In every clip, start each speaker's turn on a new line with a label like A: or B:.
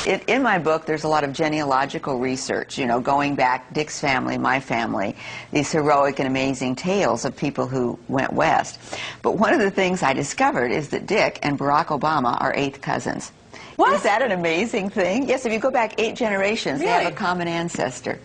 A: In my book, there's a lot of genealogical research, you know, going back, Dick's family, my family, these heroic and amazing tales of people who went west. But one of the things I discovered is that Dick and Barack Obama are 8th cousins. What? Is that an amazing thing? Yes, if you go back 8 generations, really? They have a common ancestor.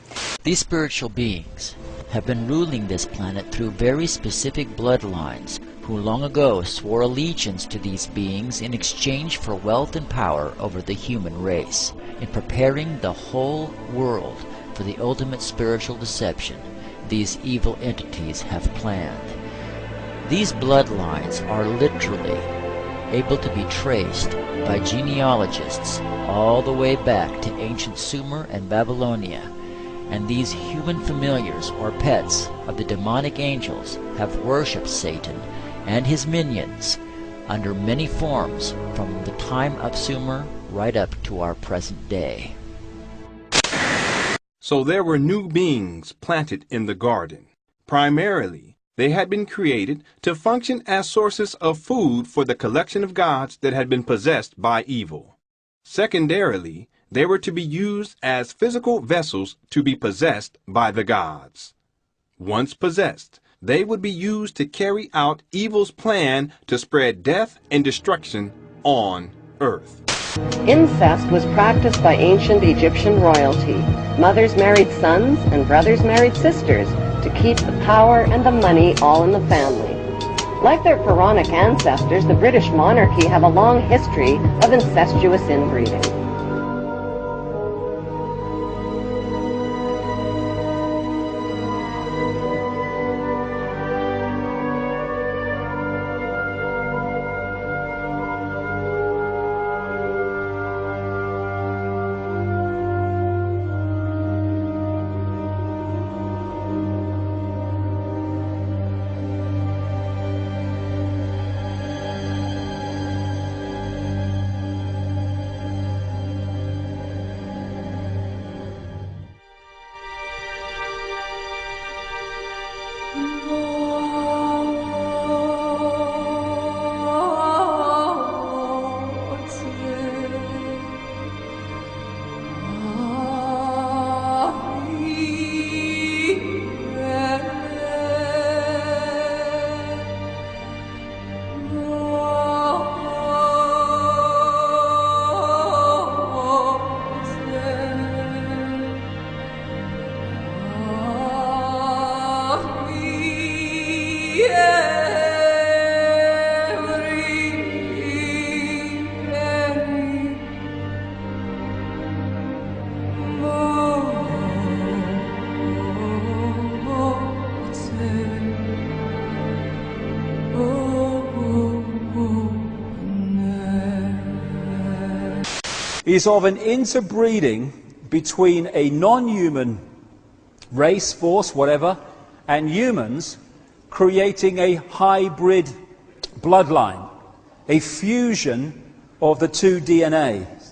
B: These spiritual beings have been ruling this planet through very specific bloodlines, who long ago swore allegiance to these beings in exchange for wealth and power over the human race. In preparing the whole world for the ultimate spiritual deception these evil entities have planned. These bloodlines are literally able to be traced by genealogists all the way back to ancient Sumer and Babylonia, and these human familiars or pets of the demonic angels have worshipped Satan and his minions under many forms from the time of Sumer right up to our present day.
C: So there were new beings planted in the garden. Primarily, they had been created to function as sources of food for the collection of gods that had been possessed by evil. Secondarily, they were to be used as physical vessels to be possessed by the gods. Once possessed, they would be used to carry out evil's plan to spread death and destruction on earth.
D: Incest was practiced by ancient Egyptian royalty. Mothers married sons and brothers married sisters to keep the power and the money all in the family. Like their pharaonic ancestors, the British monarchy have a long history of incestuous inbreeding.
E: Is of an interbreeding between a non-human race, force, whatever, and humans, creating a hybrid bloodline, a fusion of the two DNAs.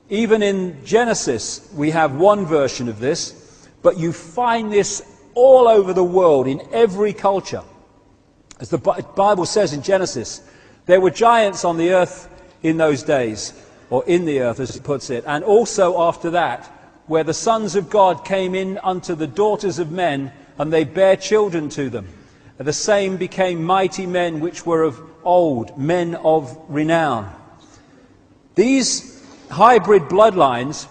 E: Even in Genesis, we have one version of this, but you find this all over the world, in every culture. As the Bible says in Genesis, there were giants on the earth in those days, or in the earth, as it puts it, and also after that, where the sons of God came in unto the daughters of men, and they bare children to them. The same became mighty men which were of old, men of renown. These hybrid bloodlines,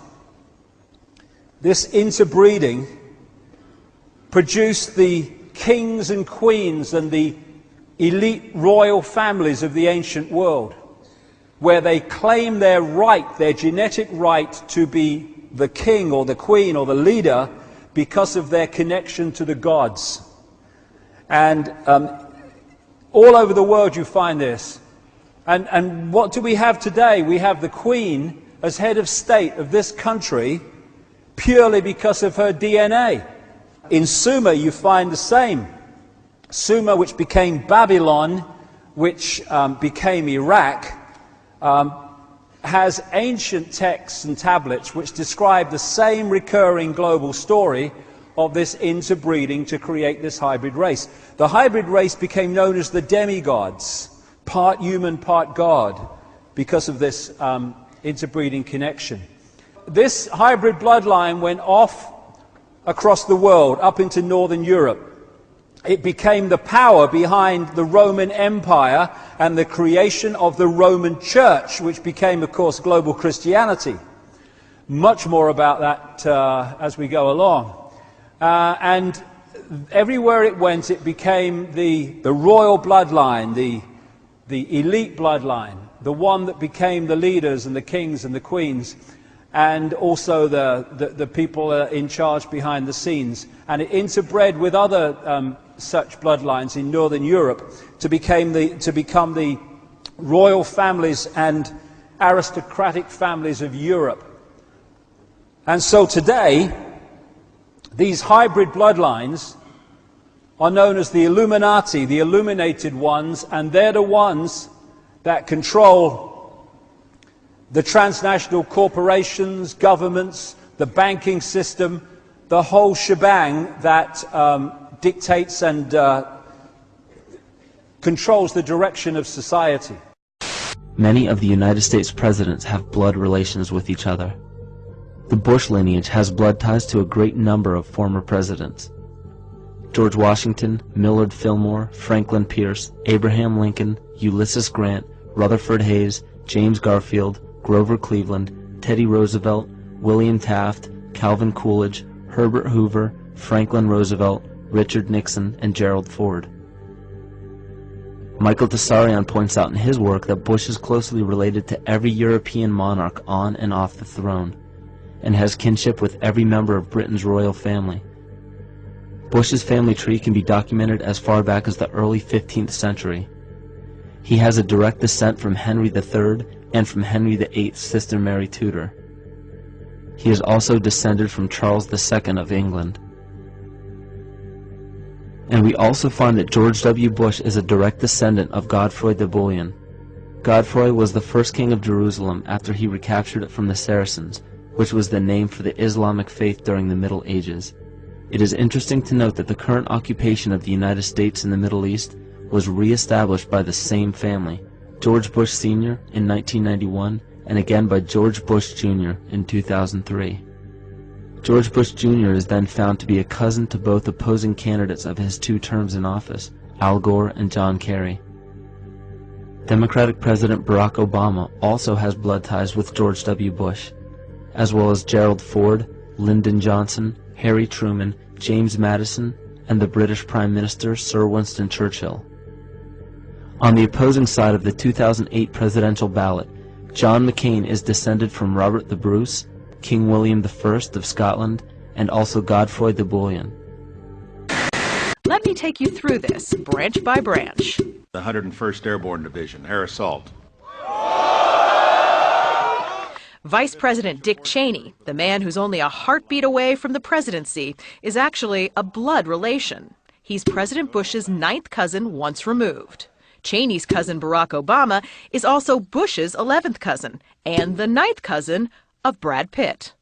E: this interbreeding, produced the kings and queens and the elite royal families of the ancient world, where they claim their right, their genetic right to be the king or the queen or the leader because of their connection to the gods. And all over the world you find this. And what do we have today? We have the queen as head of state of this country purely because of her DNA. In Sumer you find the same. Sumer, which became Babylon, which became Iraq, has ancient texts and tablets which describe the same recurring global story of this interbreeding to create this hybrid race. The hybrid race became known as the demigods, part human, part God, because of this interbreeding connection. This hybrid bloodline went off across the world, up into Northern Europe. It became the power behind the Roman Empire and the creation of the Roman Church, which became, of course, global Christianity. Much more about that as we go along. And everywhere it went, it became the royal bloodline, the elite bloodline, the one that became the leaders and the kings and the queens, and also the people in charge behind the scenes. And it interbred with other such bloodlines in Northern Europe to become the royal families and aristocratic families of Europe. And so today, these hybrid bloodlines are known as the Illuminati, the illuminated ones, and they're the ones that control the transnational corporations, governments, the banking system, the whole shebang that dictates and controls the direction of society.
F: Many of the United States presidents have blood relations with each other. The Bush lineage has blood ties to a great number of former presidents. George Washington, Millard Fillmore, Franklin Pierce, Abraham Lincoln, Ulysses Grant, Rutherford Hayes, James Garfield, Grover Cleveland, Teddy Roosevelt, William Taft, Calvin Coolidge, Herbert Hoover, Franklin Roosevelt, Richard Nixon, and Gerald Ford. Michael Tessarion points out in his work that Bush is closely related to every European monarch on and off the throne, and has kinship with every member of Britain's royal family. Bush's family tree can be documented as far back as the early 15th century. He has a direct descent from Henry III and from Henry VIII's sister Mary Tudor. He is also descended from Charles II of England. And we also find that George W. Bush is a direct descendant of Godfrey the Bullion. Godfrey was the first king of Jerusalem after he recaptured it from the Saracens, which was the name for the Islamic faith during the Middle Ages. It is interesting to note that the current occupation of the United States in the Middle East was re-established by the same family, George Bush Sr. in 1991, and again by George Bush Jr. in 2003. George Bush Jr. is then found to be a cousin to both opposing candidates of his 2 terms in office, Al Gore and John Kerry. Democratic President Barack Obama also has blood ties with George W. Bush, as well as Gerald Ford, Lyndon Johnson, Harry Truman, James Madison, and the British Prime Minister Sir Winston Churchill. On the opposing side of the 2008 presidential ballot, John McCain is descended from Robert the Bruce, King William I of Scotland, and also Godfrey the Bullion.
G: Let me take you through this, branch by branch.
H: The 101st Airborne Division, Air Assault.
G: Vice President Dick Cheney, the man who's only a heartbeat away from the presidency, is actually a blood relation. He's President Bush's 9th cousin once removed. Cheney's cousin Barack Obama is also Bush's 11th cousin and the 9th cousin of Brad Pitt.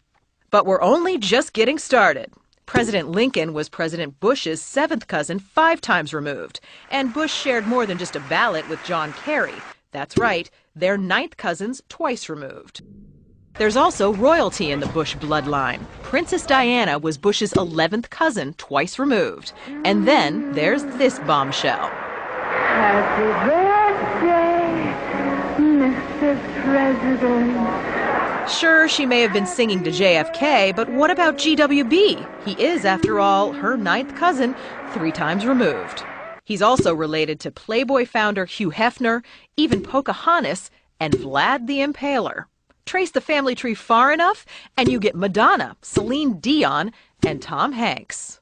G: But we're only just getting started. President Lincoln was President Bush's 7th cousin 5 times removed, and Bush shared more than just a ballot with John Kerry. That's right, they're 9th cousins twice removed. There's also royalty in the Bush bloodline. Princess Diana was Bush's 11th cousin twice removed. And then there's this bombshell.
I: Happy birthday, Mr. President.
G: Sure, she may have been singing to JFK, but what about GWB? He is, after all, her 9th cousin 3 times removed. He's also related to Playboy founder Hugh Hefner, even Pocahontas, and Vlad the Impaler. Trace the family tree far enough, and you get Madonna, Celine Dion, and Tom Hanks.